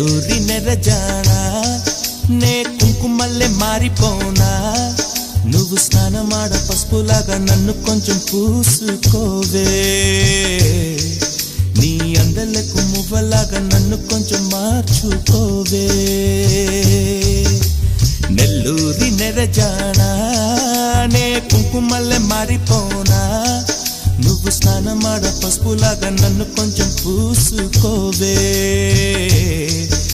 నెల్లూరి నెరజానా నే కుంకుమల్లె మారిపోనా నువ్వు స్నానమాడ పసుపులాగా నన్ను కొంచెం పూసుకోవే నీ అందలకు మువ్వలాగా నన్ను కొంచెం మార్చుకోవే నెల్లూరి నెరజానా నే కుంకుమల్లె మారిపోనా నువ్వు స్నానమాడ పసుపులాగా నన్ను కొంచెం పూసుకోవే